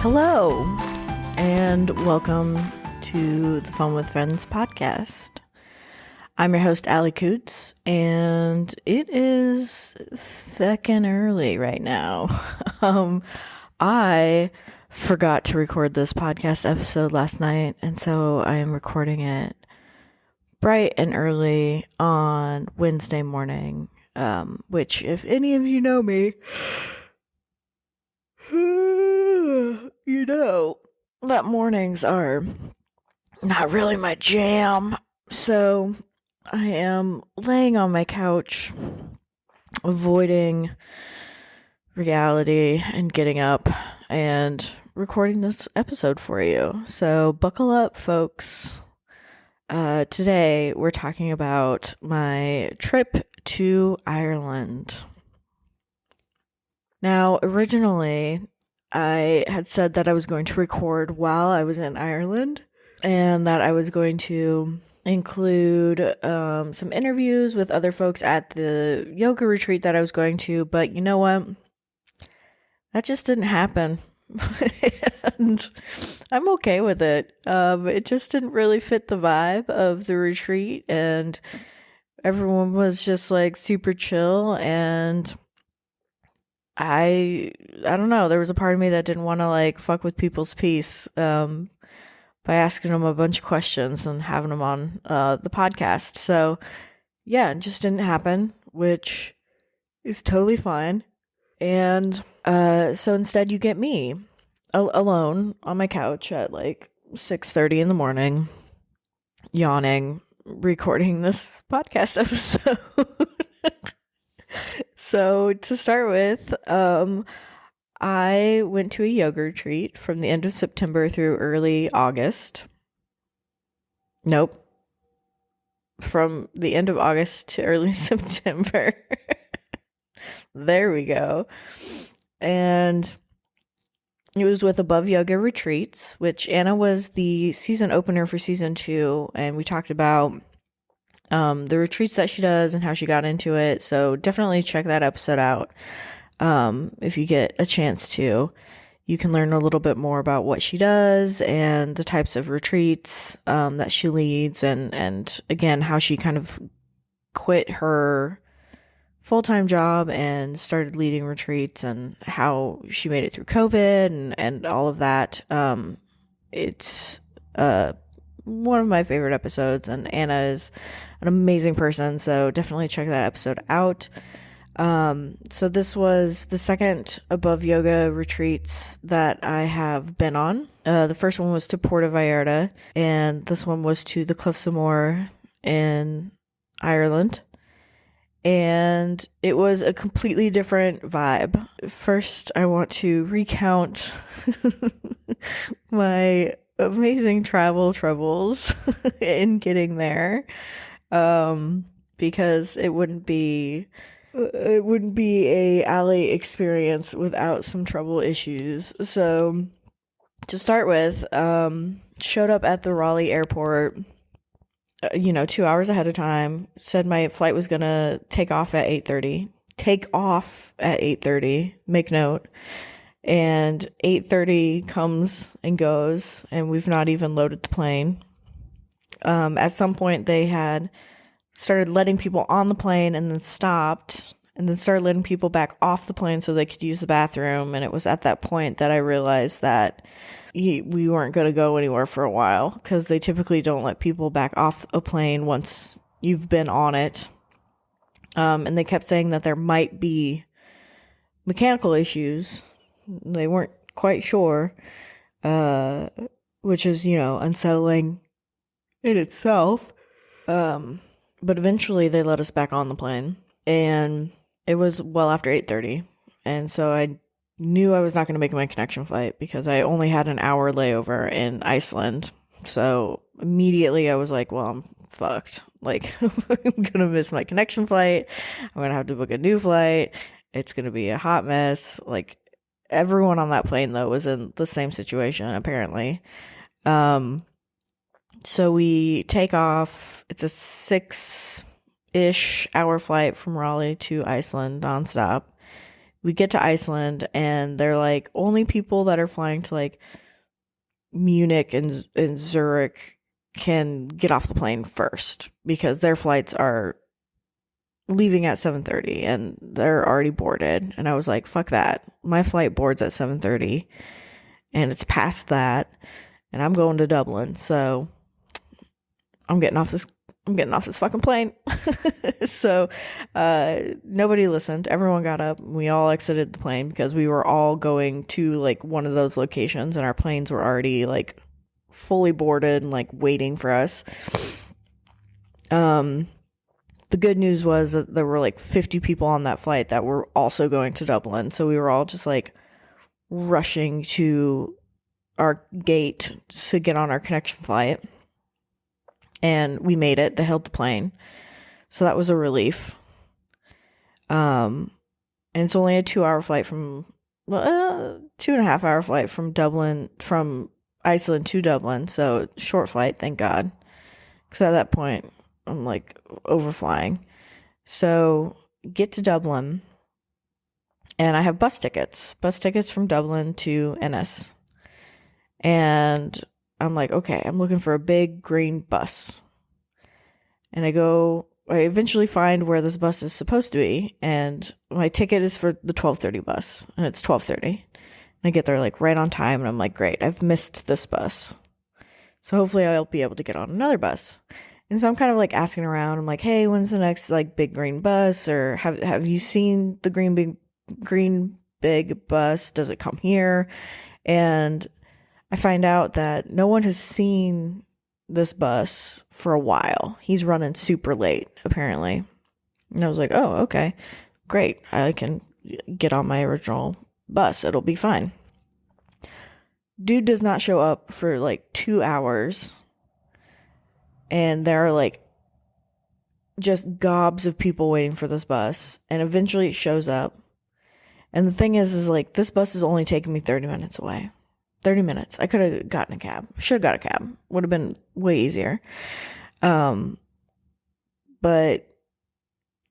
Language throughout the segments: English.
Hello, and welcome to the Fun with Friends podcast. I'm your host, Allie Coots, and it is feckin' early right now. I forgot to record this podcast episode last night, and so I am recording it bright and early on Wednesday morning, which, if any of you know me, you know that mornings are not really my jam. So I am laying on my couch, avoiding reality and getting up and recording this episode for you. So buckle up, folks. Today we're talking about my trip to Ireland. Now, originally, I had said that I was going to record while I was in Ireland and that I was going to include some interviews with other folks at the yoga retreat that I was going to, but you know what? That just didn't happen. And I'm okay with it. It just didn't really fit the vibe of the retreat, and everyone was just like super chill, and I don't know, there was a part of me that didn't want to like fuck with people's peace by asking them a bunch of questions and having them on the podcast. So yeah, it just didn't happen, which is totally fine. And so instead you get me alone on my couch at like 6:30 in the morning, yawning, recording this podcast episode. So to start with, I went to a yoga retreat from the end of September through early August. Nope. From the end of August to early September. There we go. And it was with Above Yoga Retreats, which Anna was the season opener for season 2. And we talked about the retreats that she does and how she got into it. So definitely check that episode out. If you get a chance to, you can learn a little bit more about what she does and the types of retreats that she leads, and again, how she kind of quit her full-time job and started leading retreats, and how she made it through COVID and all of that. It's one of my favorite episodes, and Anna is an amazing person, so definitely check that episode out. So this was the second Above Yoga retreats that I have been on. The first one was to Puerto Vallarta, and this one was to the Cliffs of Moher in Ireland. And it was a completely different vibe. First, I want to recount my amazing travel troubles in getting there, because it wouldn't be a Allie experience without some trouble issues. So to start with, showed up at the Raleigh airport 2 hours ahead of time, said my flight was gonna take off at 8:30, make note. And 8:30 comes and goes, and we've not even loaded the plane. At some point, they had started letting people on the plane and then stopped, and then started letting people back off the plane so they could use the bathroom. And it was at that point that I realized that we weren't going to go anywhere for a while, because they typically don't let people back off a plane once you've been on it. And they kept saying that there might be mechanical issues. They weren't quite sure, which is, unsettling in itself. But eventually they let us back on the plane, and it was well after 8:30. And so I knew I was not going to make my connection flight, because I only had an hour layover in Iceland. So immediately I was like, well, I'm fucked. Like, I'm going to miss my connection flight. I'm going to have to book a new flight. It's going to be a hot mess. Like, everyone on that plane, though, was in the same situation, apparently. So we take off. It's a 6-ish hour flight from Raleigh to Iceland nonstop. We get to Iceland, and they're like, only people that are flying to like Munich and Zurich can get off the plane first because their flights are leaving at 7:30 and they're already boarded. And I was like, fuck that. My flight boards at 7:30 and it's past that, and I'm going to Dublin. So I'm getting off this fucking plane. So nobody listened. Everyone got up. We all exited the plane because we were all going to like one of those locations, and our planes were already like fully boarded and like waiting for us. The good news was that there were like 50 people on that flight that were also going to Dublin. So we were all just like rushing to our gate to get on our connection flight. And we made it. They held the plane. So that was a relief. And it's only a 2-hour flight from, 2.5-hour flight from Dublin, from Iceland to Dublin. So short flight, thank God. Because at that point, I'm like overflying. So get to Dublin, and I have bus tickets from Dublin to Ennis. And I'm like, okay, I'm looking for a big green bus. And I eventually find where this bus is supposed to be, and my ticket is for the 12:30 bus, and it's 12:30. And I get there like right on time, and I'm like, great, I've missed this bus. So hopefully I'll be able to get on another bus. And so I'm kind of like asking around. I'm like, hey, when's the next like big green bus? Or have you seen the green big bus? Does it come here? And I find out that no one has seen this bus for a while. He's running super late, apparently. And I was like, oh, okay, great. I can get on my original bus. It'll be fine. Dude does not show up for like 2 hours. And there are like just gobs of people waiting for this bus. And eventually it shows up. And the thing is like, this bus is only taking me 30 minutes away. 30 minutes. I could have gotten a cab. Should have got a cab. Would have been way easier. But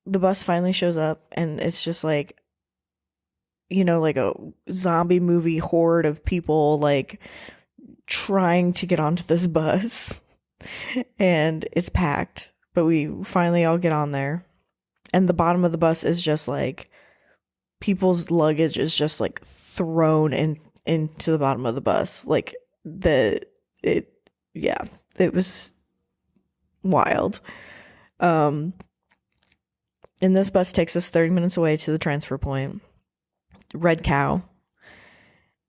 the bus finally shows up, and it's just like, you know, like a zombie movie horde of people like trying to get onto this bus. And it's packed, but we finally all get on there. And the bottom of the bus is just like, people's luggage is just like thrown into the bottom of the bus. Like it was wild. And this bus takes us 30 minutes away to the transfer point, Red Cow.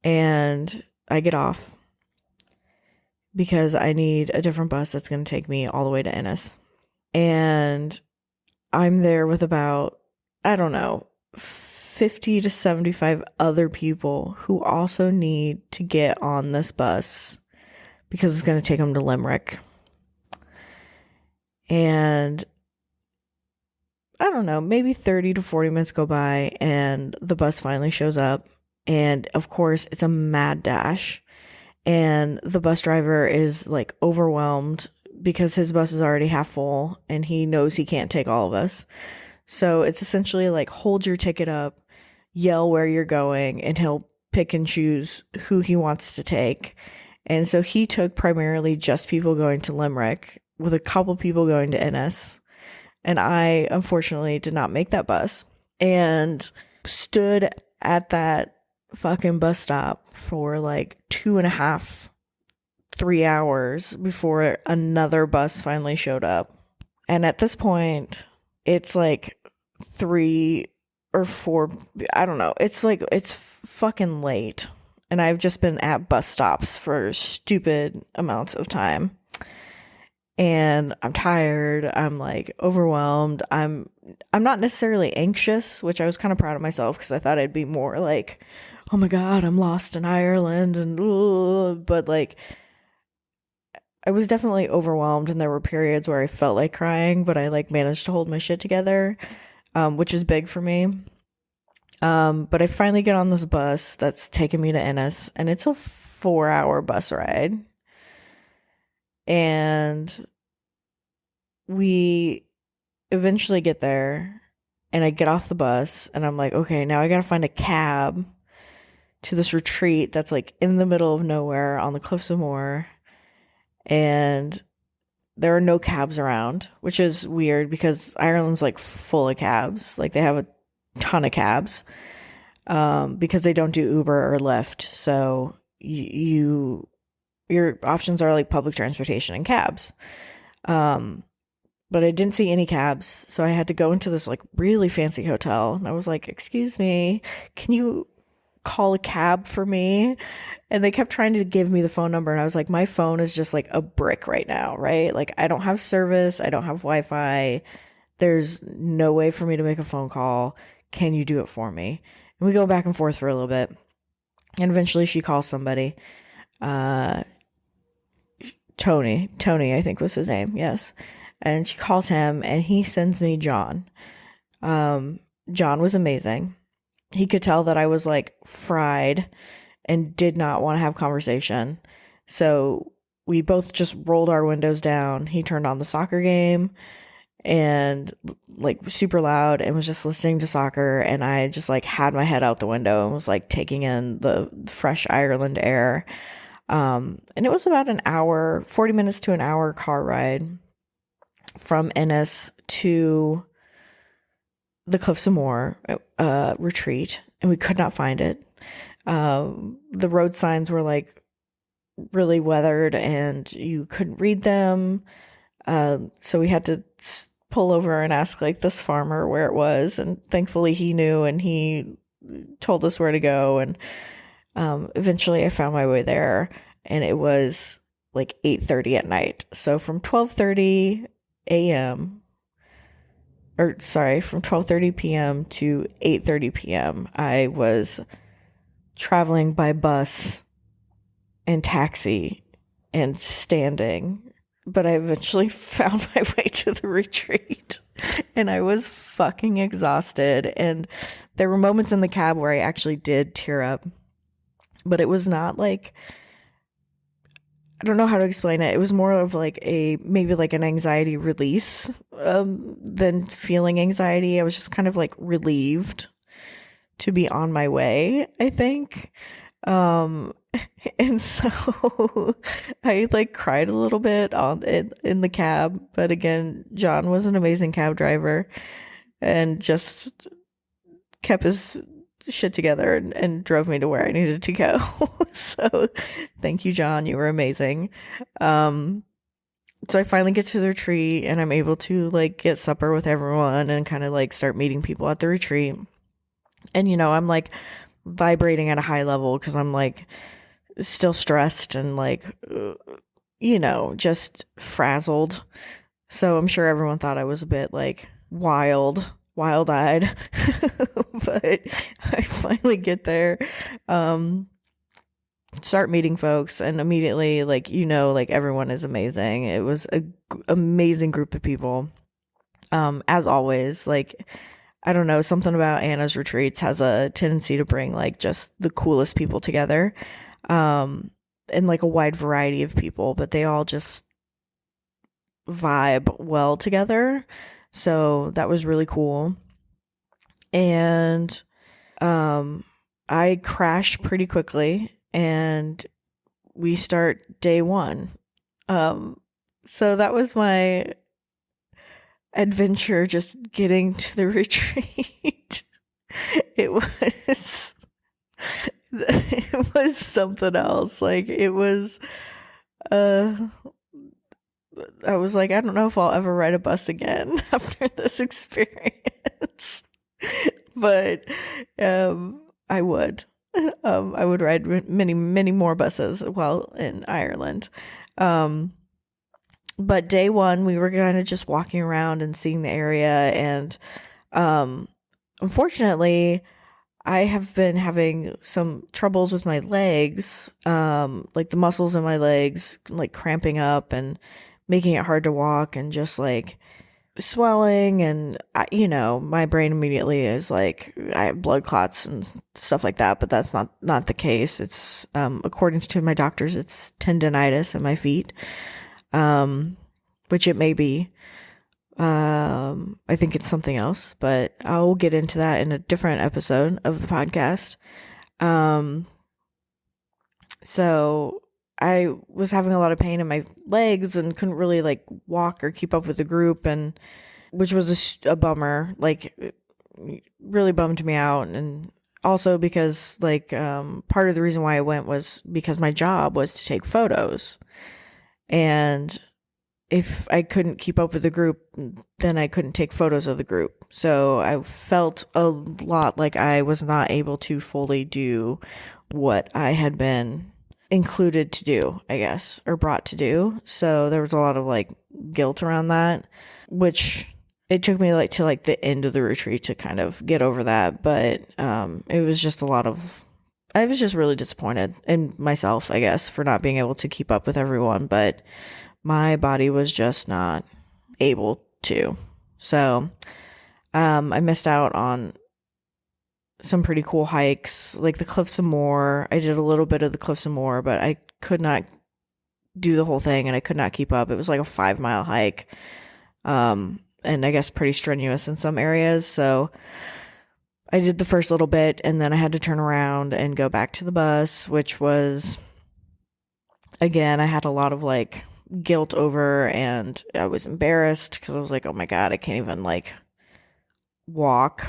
And I get off because I need a different bus that's going to take me all the way to Ennis. And I'm there with about, I don't know, 50 to 75 other people who also need to get on this bus because it's going to take them to Limerick. And I don't know, maybe 30 to 40 minutes go by, and the bus finally shows up. And of course, it's a mad dash. And the bus driver is like overwhelmed because his bus is already half full and he knows he can't take all of us. So it's essentially like, hold your ticket up, yell where you're going, and he'll pick and choose who he wants to take. And so he took primarily just people going to Limerick with a couple people going to Ennis. And I, unfortunately, did not make that bus and stood at that fucking bus stop for like 2.5, 3 hours before another bus finally showed up. And at this point, it's like 3 or 4, I don't know. It's like, it's fucking late. And I've just been at bus stops for stupid amounts of time. And I'm tired. I'm like overwhelmed. I'm not necessarily anxious, which I was kind of proud of myself because I thought I'd be more like, oh my God, I'm lost in Ireland. But like, I was definitely overwhelmed, and there were periods where I felt like crying, but I like managed to hold my shit together, which is big for me. But I finally get on this bus that's taking me to Ennis, and it's a 4-hour bus ride. And we eventually get there, And I get off the bus and I'm like, okay, now I got to find a cab to this retreat that's like in the middle of nowhere on the Cliffs of Moher. And there are no cabs around, which is weird because Ireland's like full of cabs. Like they have a ton of cabs because they don't do Uber or Lyft. So your options are like public transportation and cabs. But I didn't see any cabs, so I had to go into this like really fancy hotel. And I was like, "Excuse me, can you call a cab for me?" And they kept trying to give me the phone number, and I was like, "My phone is just like a brick right now, right? Like I don't have service, I don't have Wi-Fi. There's no way for me to make a phone call. Can you do it for me?" And we go back and forth for a little bit, and eventually she calls somebody. Tony, I think was his name. Yes. And she calls him and he sends me John. John was amazing. He could tell that I was like fried and did not want to have conversation. So we both just rolled our windows down. He turned on the soccer game and like super loud and was just listening to soccer. And I just like had my head out the window and was like taking in the fresh Ireland air. And it was about an hour, 40 minutes to an hour car ride from Ennis to the Cliffs of Moher retreat, and we could not find it. The road signs were like really weathered and you couldn't read them. So we had to pull over and ask like this farmer where it was, and thankfully he knew and he told us where to go. And eventually I found my way there, and it was like 8:30 at night. So from 12:30 a.m. or sorry, from 12:30 p.m. to 8:30 p.m. I was traveling by bus and taxi and standing, but I eventually found my way to the retreat, and I was fucking exhausted. And there were moments in the cab where I actually did tear up, but it was not like, I don't know how to explain it. It was more of like maybe like an anxiety release than feeling anxiety. I was just kind of like relieved to be on my way, I think. And so I like cried a little bit in the cab, but again, John was an amazing cab driver and just kept his shit together and drove me to where I needed to go. So thank you, John. You were amazing. So I finally get to the retreat and I'm able to like get supper with everyone and kind of like start meeting people at the retreat. And, you know, I'm like vibrating at a high level because I'm like still stressed and like, you know, just frazzled. So I'm sure everyone thought I was a bit like wild-eyed. But I finally get there, start meeting folks, and immediately, like, you know, like everyone is amazing. It was a amazing group of people. As always, like, I don't know, something about Anna's retreats has a tendency to bring like just the coolest people together, and like a wide variety of people, but they all just vibe well together. So that was really cool. And I crash pretty quickly and we start day one. So that was my adventure, just getting to the retreat. It was something else. Like it was I was like, I don't know if I'll ever ride a bus again after this experience. But I would. I would ride many more buses while in Ireland. But day one, we were kind of just walking around and seeing the area. And unfortunately, I have been having some troubles with my legs, like the muscles in my legs, like cramping up and making it hard to walk, and just like swelling. And you know, my brain immediately is like, I have blood clots and stuff like that, but that's not the case. It's according to my doctors, it's tendonitis in my feet, which it may be. I think it's something else, but I'll get into that in a different episode of the podcast. Um, so I was having a lot of pain in my legs and couldn't really like walk or keep up with the group, and which was a bummer. Like, it really bummed me out. And also because like part of the reason why I went was because my job was to take photos, and if I couldn't keep up with the group, then I couldn't take photos of the group. So I felt a lot like I was not able to fully do what I had been included to do, I guess, or brought to do. So there was a lot of like guilt around that, which it took me like to like the end of the retreat to kind of get over that. But it was just a lot of, I was just really disappointed in myself, I guess, for not being able to keep up with everyone. But my body was just not able to. So I missed out on some pretty cool hikes, like the Cliffs of Moher. I did a little bit of the Cliffs of Moher, but I could not do the whole thing, and I could not keep up. It was like a 5-mile hike, and I guess pretty strenuous in some areas. So I did the first little bit, and then I had to turn around and go back to the bus, which was, again, I had a lot of like guilt over, and I was embarrassed because I was like, oh my God, I can't even like walk.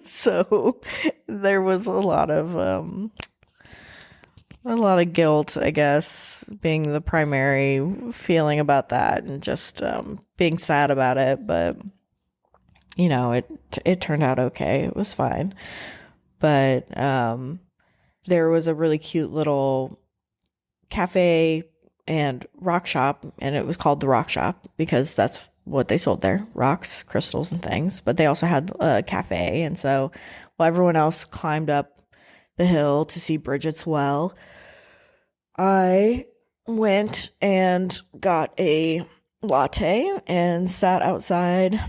So there was a lot of guilt, I guess, being the primary feeling about that, and just being sad about it. But you know, it turned out okay. It was fine. But there was a really cute little cafe and rock shop, and it was called the Rock Shop because that's what they sold there: rocks, crystals, and things. But they also had a cafe, and so while everyone else climbed up the hill to see Bridget's well, I went and got a latte and sat outside,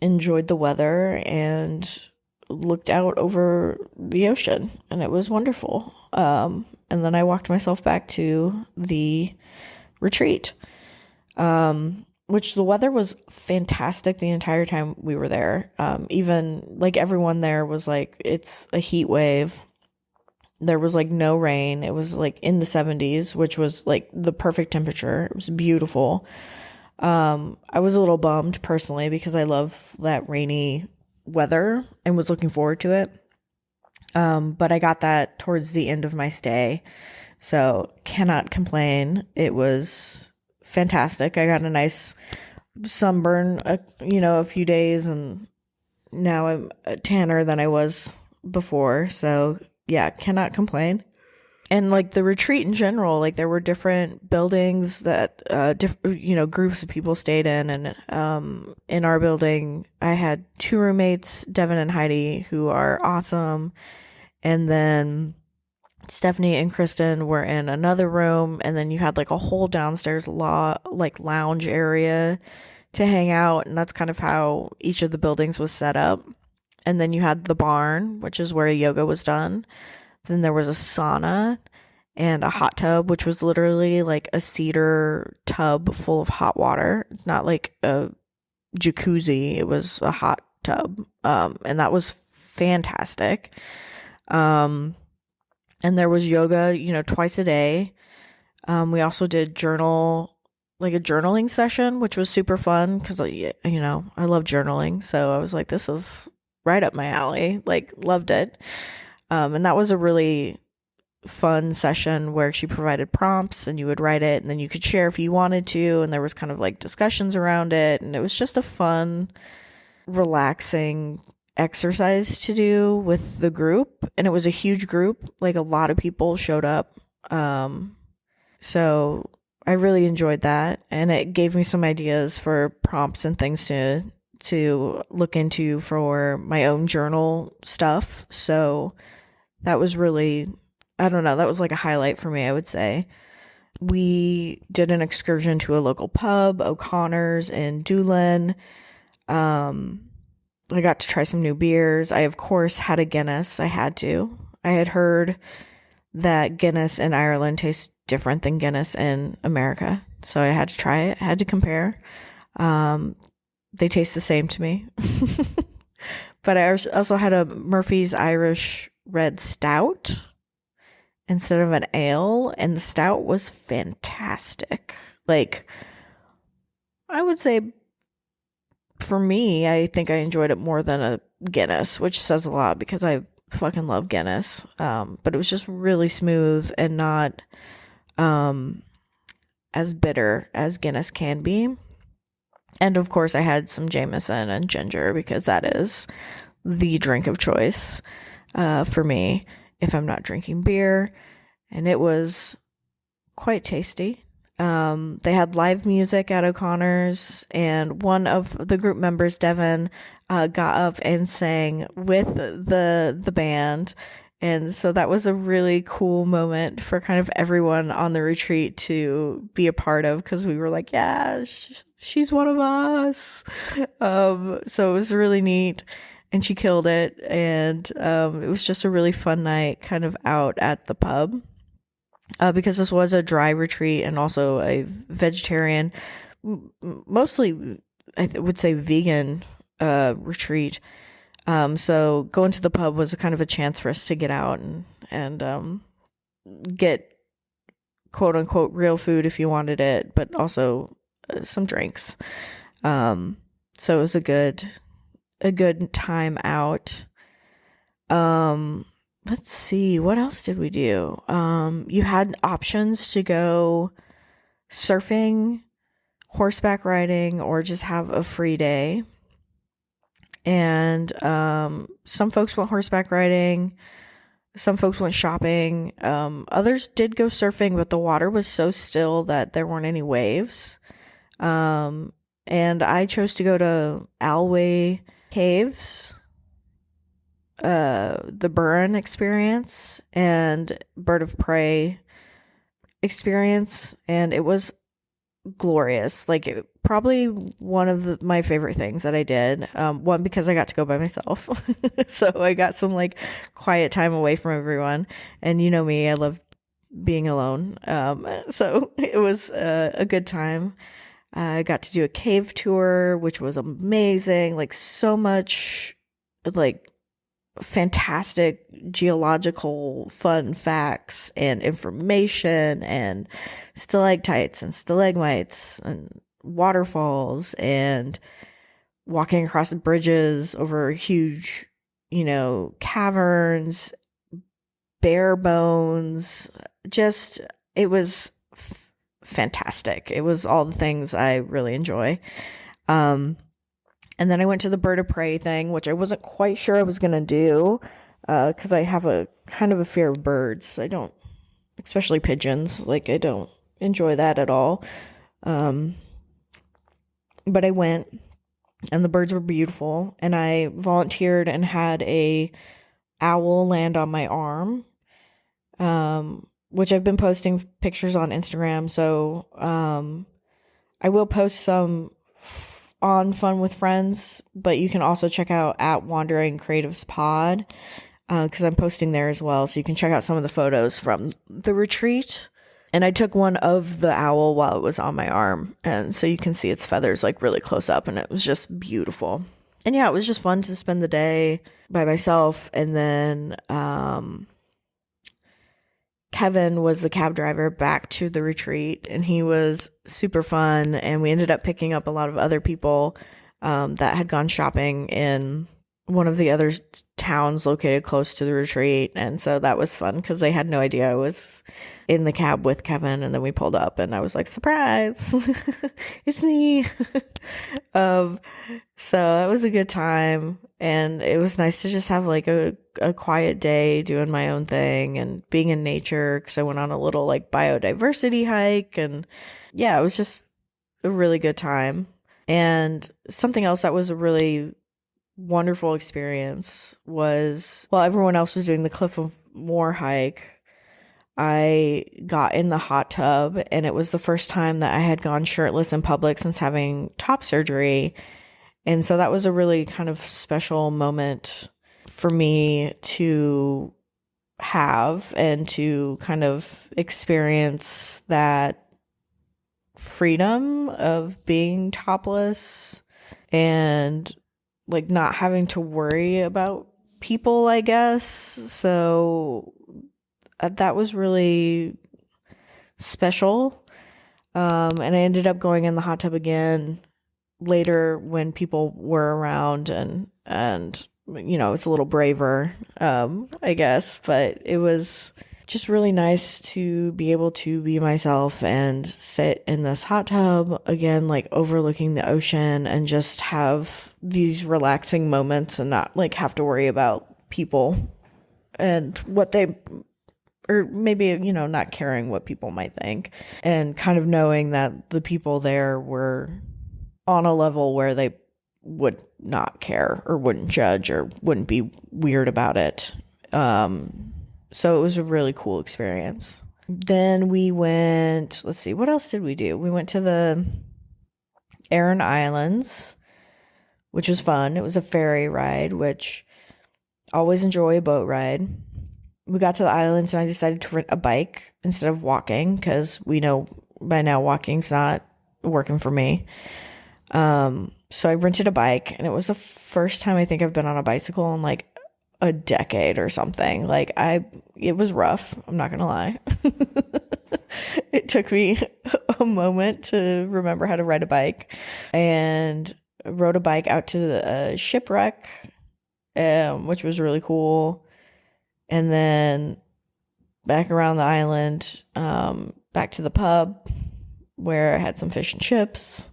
enjoyed the weather, and looked out over the ocean, and it was wonderful. And then I walked myself back to the retreat, which the weather was fantastic the entire time we were there. Even like everyone there was like, it's a heat wave. There was like no rain. It was like in the 70s, which was like the perfect temperature. It was beautiful. I was a little bummed personally because I love that rainy weather and was looking forward to it. But I got that towards the end of my stay, so cannot complain. It was fantastic. I got a nice sunburn, a few days, and now I'm tanner than I was before. So yeah, cannot complain. And like the retreat in general, like there were different buildings that groups of people stayed in, and in our building I had 2 roommates, Devin and Heidi, who are awesome, and then Stephanie and Kristen were in another room, and then you had like a whole downstairs lounge area to hang out, and that's kind of how each of the buildings was set up. And then you had the barn, which is where yoga was done. Then there was a sauna and a hot tub, which was literally like a cedar tub full of hot water. It's not like a jacuzzi. It was a hot tub. And that was fantastic. And there was yoga, twice a day. We also did a journaling session, which was super fun because, I love journaling. So I was like, this is right up my alley. Like, loved it. And that was a really fun session where she provided prompts and you would write it, and then you could share if you wanted to. And there was kind of like discussions around it. And it was just a fun, relaxing exercise to do with the group. And it was a huge group. Like a lot of people showed up. So I really enjoyed that. And it gave me some ideas for prompts and things to look into for my own journal stuff. So that was really, I don't know, that was like a highlight for me, I would say. We did an excursion to a local pub, O'Connor's in Doolin. I got to try some new beers. I, of course, had a Guinness. I had to. I had heard that Guinness in Ireland tastes different than Guinness in America. So I had to try it. I had to compare. They taste the same to me. But I also had a Murphy's Irish Red Stout instead of an ale, and the stout was fantastic. Like, I would say for me, I think I enjoyed it more than a Guinness, which says a lot because I fucking love Guinness. But it was just really smooth and not as bitter as Guinness can be. And of course, I had some Jameson and ginger because that is the drink of choice for me if I'm not drinking beer. And it was quite tasty. They had live music at O'Connor's, and one of the group members, Devin, got up and sang with the band. And so that was a really cool moment for kind of everyone on the retreat to be a part of, because we were like, yeah, she's one of us. So it was really neat, and she killed it. And it was just a really fun night kind of out at the pub. Because this was a dry retreat and also a vegetarian, mostly I would say vegan retreat. So going to the pub was kind of a chance for us to get out and get quote unquote real food if you wanted it, but also some drinks. So it was a good time out. Let's see, what else did we do? You had options to go surfing, horseback riding, or just have a free day. And some folks went horseback riding, some folks went shopping. Others did go surfing, but the water was so still that there weren't any waves. And I chose to go to Alway Caves, the Burren experience and Bird of Prey experience, and it was glorious. Like, probably one of my favorite things that I did. One, because I got to go by myself, so I got some like quiet time away from everyone. And you know me, I love being alone. So it was a good time. I got to do a cave tour, which was amazing. Like, so much like fantastic geological fun facts and information and stalactites and stalagmites and waterfalls and walking across bridges over huge, caverns, bare bones. Just, it was fantastic. It was all the things I really enjoy. And then I went to the Bird of Prey thing, which I wasn't quite sure I was going to do, because I have a kind of a fear of birds. I don't, especially pigeons, like I don't enjoy that at all. But I went, and the birds were beautiful, and I volunteered and had a owl land on my arm, which I've been posting pictures on Instagram. So I will post some on Fun with Friends, but you can also check out at Wandering Creatives Pod, because I'm posting there as well, so you can check out some of the photos from the retreat. And I took one of the owl while it was on my arm, and so you can see its feathers like really close up, and it was just beautiful. And yeah, it was just fun to spend the day by myself. And then Kevin was the cab driver back to the retreat, and he was super fun. And we ended up picking up a lot of other people that had gone shopping in one of the other towns located close to the retreat. And so that was fun because they had no idea I was in the cab with Kevin. And then we pulled up and I was like, surprise, it's me. So that was a good time. And it was nice to just have like a quiet day doing my own thing and being in nature, because I went on a little like biodiversity hike. And yeah, it was just a really good time. And something else that was a really wonderful experience was, while everyone else was doing the Cliff of Moher hike, I got in the hot tub, and it was the first time that I had gone shirtless in public since having top surgery. And so that was a really kind of special moment for me to have and to kind of experience that freedom of being topless and like not having to worry about people, I guess. So that was really special. And I ended up going in the hot tub again later when people were around, and it's a little braver, I guess, but it was just really nice to be able to be myself and sit in this hot tub again, like overlooking the ocean, and just have these relaxing moments and not like have to worry about people and what they, or maybe, not caring what people might think, and kind of knowing that the people there were on a level where they would not care or wouldn't judge or wouldn't be weird about it. So it was a really cool experience. Then we went, let's see, what else did we do? We went to the Aran Islands, which was fun. It was a ferry ride, which I always enjoy a boat ride. We got to the islands and I decided to rent a bike instead of walking, because we know by now walking's not working for me. So I rented a bike, and it was the first time I think I've been on a bicycle in like a decade or something. Like it was rough. I'm not going to lie. It took me a moment to remember how to ride a bike, and rode a bike out to a shipwreck, which was really cool. And then back around the island, back to the pub where I had some fish and chips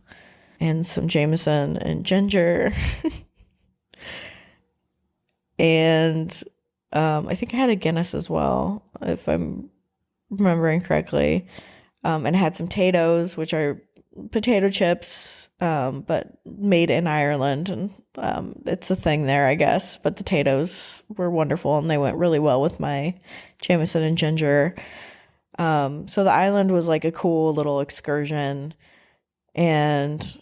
and some Jameson and ginger. And I think I had a Guinness as well, if I'm remembering correctly. And I had some potatoes, which are potato chips, but made in Ireland. And it's a thing there, I guess. But the potatoes were wonderful, and they went really well with my Jameson and ginger. So the island was like a cool little excursion, and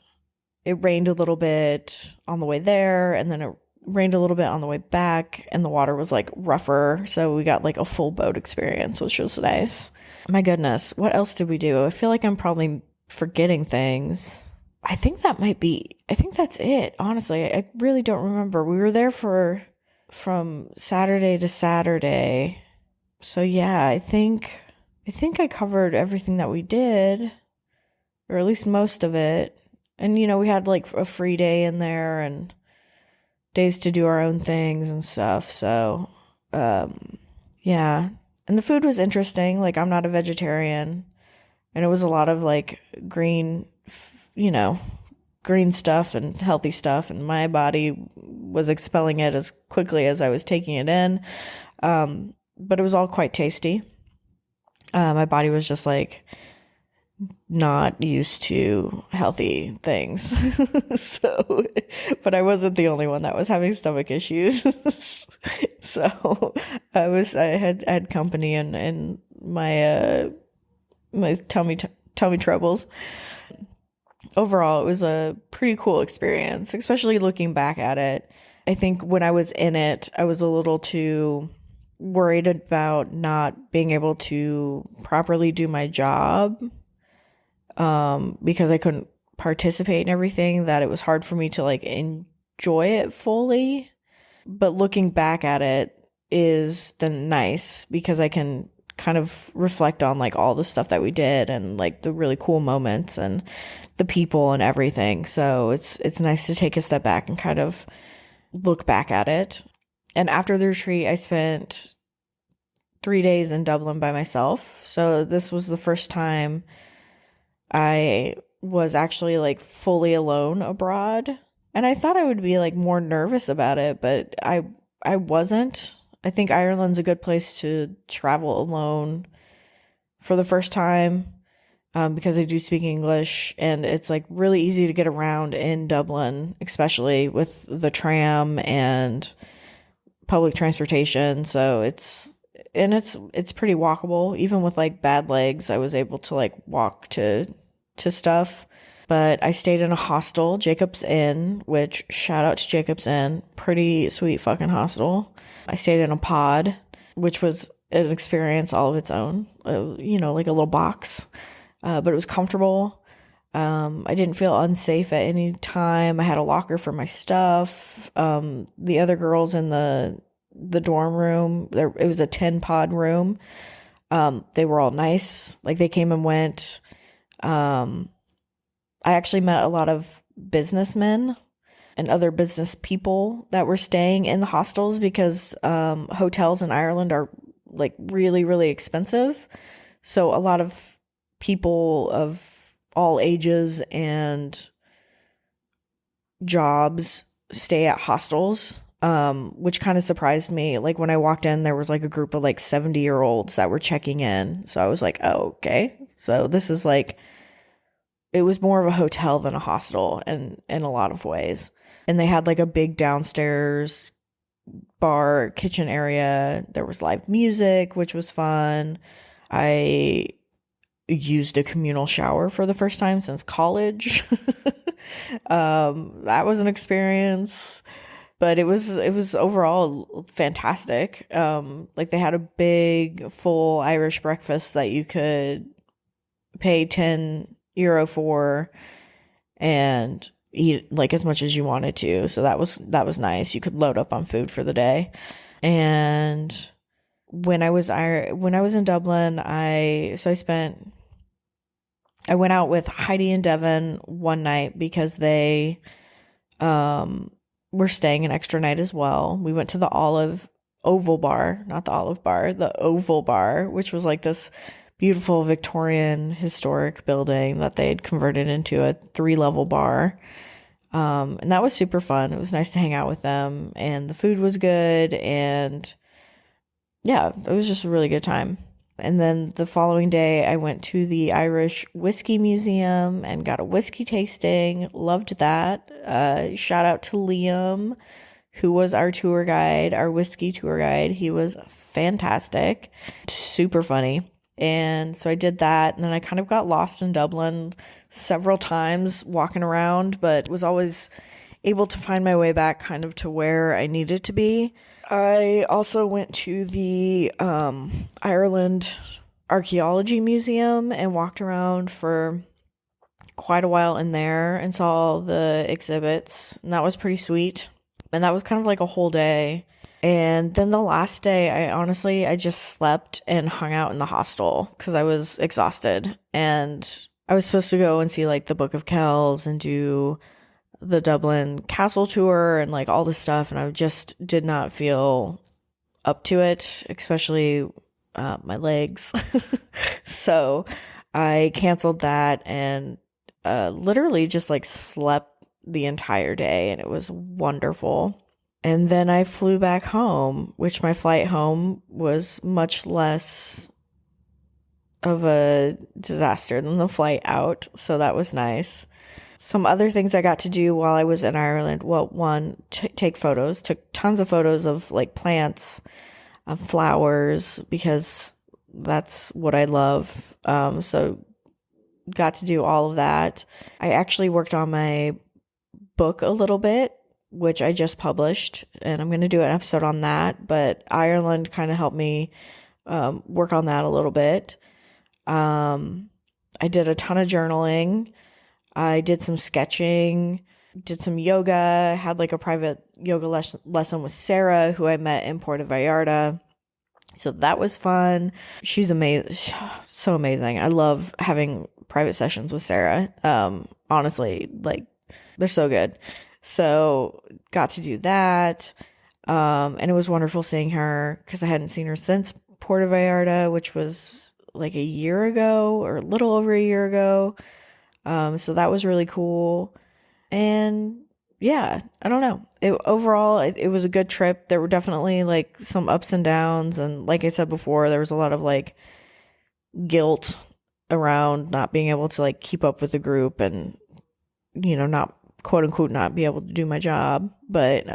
it rained a little bit on the way there, and then it rained a little bit on the way back, and the water was like rougher, so we got like a full boat experience, which was nice. My goodness, what else did we do? I feel like I'm probably forgetting things. I think that's it. Honestly, I really don't remember. We were there from Saturday to Saturday. So yeah, I think I covered everything that we did, or at least most of it. And we had like a free day in there and days to do our own things and stuff. So yeah. And the food was interesting. Like, I'm not a vegetarian, and it was a lot of like green stuff and healthy stuff, and my body was expelling it as quickly as I was taking it in. But it was all quite tasty. My body was just like not used to healthy things. So, but I wasn't the only one that was having stomach issues. So I had company and my my tummy troubles. Overall, it was a pretty cool experience, especially looking back at it. I think when I was in it, I was a little too worried about not being able to properly do my job, because I couldn't participate in everything, that it was hard for me to like enjoy it fully. But looking back at it is then nice, because I can kind of reflect on like all the stuff that we did and like the really cool moments and the people and everything. So it's nice to take a step back and kind of look back at it. And after the retreat, I spent 3 days in Dublin by myself. So this was the first time I was actually like fully alone abroad. And I thought I would be like more nervous about it, but I wasn't. I think Ireland's a good place to travel alone for the first time, because I do speak English, and it's like really easy to get around in Dublin, especially with the tram and public transportation. So it's pretty walkable. Even with like bad legs, I was able to like walk to stuff. But I stayed in a hostel, Jacob's Inn, which shout out to Jacob's Inn, pretty sweet fucking hostel. I stayed in a pod, which was an experience all of its own, like a little box, but it was comfortable. I didn't feel unsafe at any time. I had a locker for my stuff. The other girls in the dorm room, there it was a 10 pod room. They were all nice. Like they came and went. Um, I actually met a lot of businessmen and other business people that were staying in the hostels because hotels in Ireland are like really, really expensive. So a lot of people of all ages and jobs stay at hostels, which kind of surprised me. Like when I walked in, there was like a group of like 70-year-olds that were checking in. So I was like, oh, okay. So this is like, it was more of a hotel than a hostel in a lot of ways. And they had like a big downstairs bar kitchen area. There was live music, which was fun. I used a communal shower for the first time since college. That was an experience, but it was overall fantastic. Like they had a big full Irish breakfast that you could pay €10 for and eat like as much as you wanted to. So that was nice. You could load up on food for the day. And when I was in Dublin, I went out with Heidi and Devin one night because they were staying an extra night as well. We went to the Oval Bar, not the Olive Bar, the Oval Bar, which was like this beautiful Victorian historic building that they'd converted into a 3-level bar. And that was super fun. It was nice to hang out with them, and the food was good, and yeah, it was just a really good time. And then the following day, I went to the Irish Whiskey Museum and got a whiskey tasting. Loved that. Shout out to Liam, who was our tour guide, our whiskey tour guide. He was fantastic, super funny. And so I did that, and then I kind of got lost in Dublin several times walking around, but was always able to find my way back kind of to where I needed to be. I also went to the Ireland Archaeology Museum and walked around for quite a while in there and saw all the exhibits, and that was pretty sweet. And that was kind of like a whole day. And then the last day, I just slept and hung out in the hostel because I was exhausted. And I was supposed to go and see like the Book of Kells and do the Dublin Castle tour and like all this stuff. And I just did not feel up to it, especially my legs. So I canceled that and literally just like slept the entire day, and it was wonderful. And then I flew back home, which my flight home was much less of a disaster than the flight out. So that was nice. Some other things I got to do while I was in Ireland. Well, one, take photos. Took tons of photos of like plants, of flowers, because that's what I love. So got to do all of that. I actually worked on my book a little bit, which I just published, and I'm going to do an episode on that. But Ireland kind of helped me work on that a little bit. I did a ton of journaling. I did some sketching, did some yoga, had like a private yoga lesson with Sarah, who I met in Puerto Vallarta. So that was fun. She's amazing. So amazing. I love having private sessions with Sarah. Honestly, like they're so good. So got to do that. And it was wonderful seeing her because I hadn't seen her since Puerto Vallarta, which was like a year ago or a little over a year ago. So that was really cool. And yeah, I don't know. Overall, it was a good trip. There were definitely like some ups and downs. And like I said before, there was a lot of like guilt around not being able to like keep up with the group and, you know, not quote unquote, not be able to do my job. But,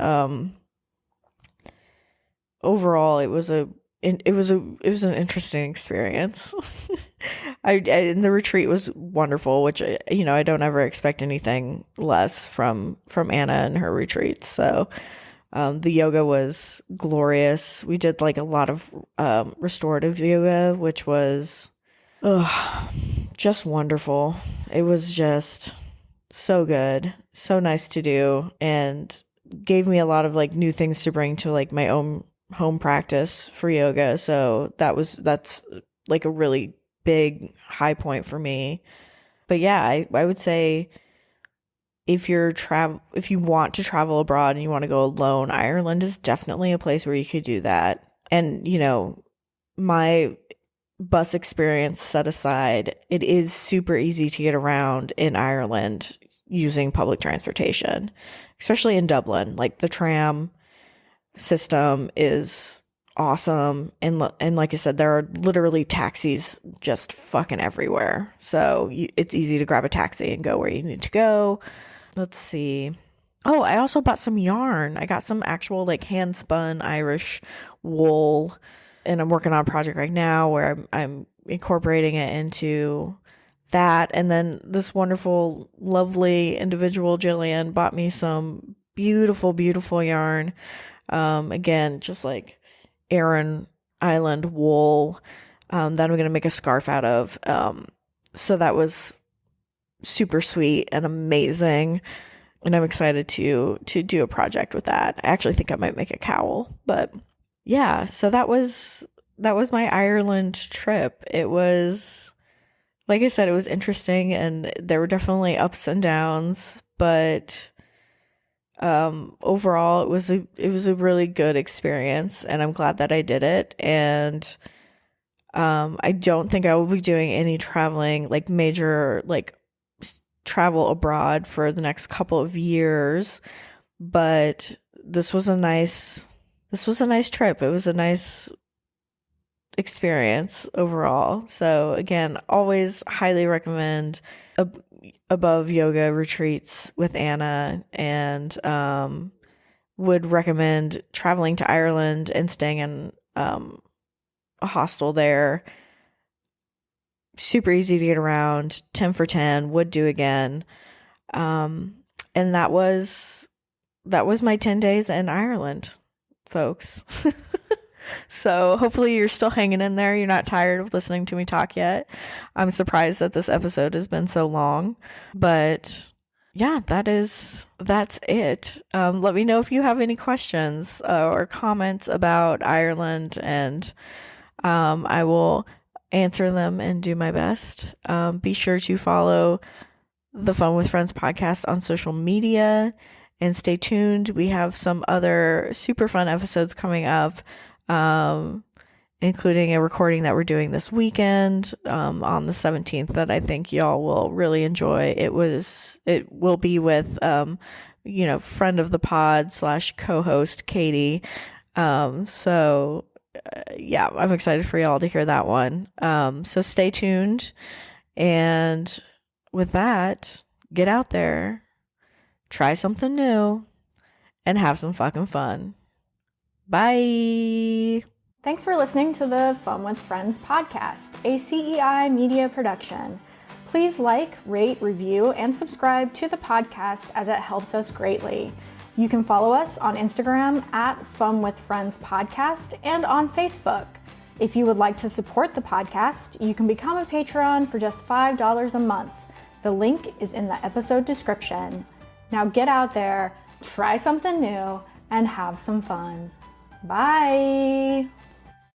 overall, it was an interesting experience. And the retreat was wonderful, which, you know, I don't ever expect anything less from Anna and her retreats. So, the yoga was glorious. We did like a lot of, restorative yoga, which was, just wonderful. It was just so good, so nice to do, and gave me a lot of like new things to bring to like my own home practice for yoga. So that's like a really big high point for me. But yeah, I would say if you want to travel abroad and you want to go alone, Ireland is definitely a place where you could do that. And my bus experience set aside, it is super easy to get around in Ireland using public transportation, especially in Dublin. Like the tram system is awesome, and like I said, there are literally taxis just fucking everywhere. So it's easy to grab a taxi and go where you need to go. Let's see. Oh, I also bought some yarn. I got some actual like hand spun Irish wool, and I'm working on a project right now where I'm incorporating it into that. And then this wonderful, lovely individual, Jillian, bought me some beautiful, beautiful yarn. Again, just like Aran Island wool, that I'm going to make a scarf out of. So that was super sweet and amazing. And I'm excited to do a project with that. I actually think I might make a cowl, but yeah, so that was my Ireland trip. It was, like I said, it was interesting, and there were definitely ups and downs, but overall it was a really good experience, and I'm glad that I did it. And I don't think I will be doing any traveling, like major like travel abroad, for the next couple of years, but this was a nice trip. It was a nice experience overall. So again, always highly recommend above yoga retreats with Anna, and would recommend traveling to Ireland and staying in a hostel there. Super easy to get around, 10 for 10, would do again. And that was my 10 days in Ireland, folks. So hopefully you're still hanging in there. You're not tired of listening to me talk yet. I'm surprised that this episode has been so long, but yeah, that's it. Let me know if you have any questions or comments about Ireland, and I will answer them and do my best. Be sure to follow the Fun with Friends podcast on social media, and stay tuned. We have some other super fun episodes coming up, including a recording that we're doing this weekend on the 17th that I think y'all will really enjoy. It will be with friend of the pod / co-host Katie. So yeah, I'm excited for y'all to hear that one. So stay tuned, and with that, get out there, try something new, and have some fucking fun. Bye. Thanks for listening to the Fun with Friends podcast, a CEI media production. Please like, rate, review, and subscribe to the podcast, as it helps us greatly. You can follow us on Instagram at Fun with Friends Podcast, and on Facebook. If you would like to support the podcast, you can become a patron for just $5 a month. The link is in the episode description. Now get out there, try something new, and have some fun. Bye.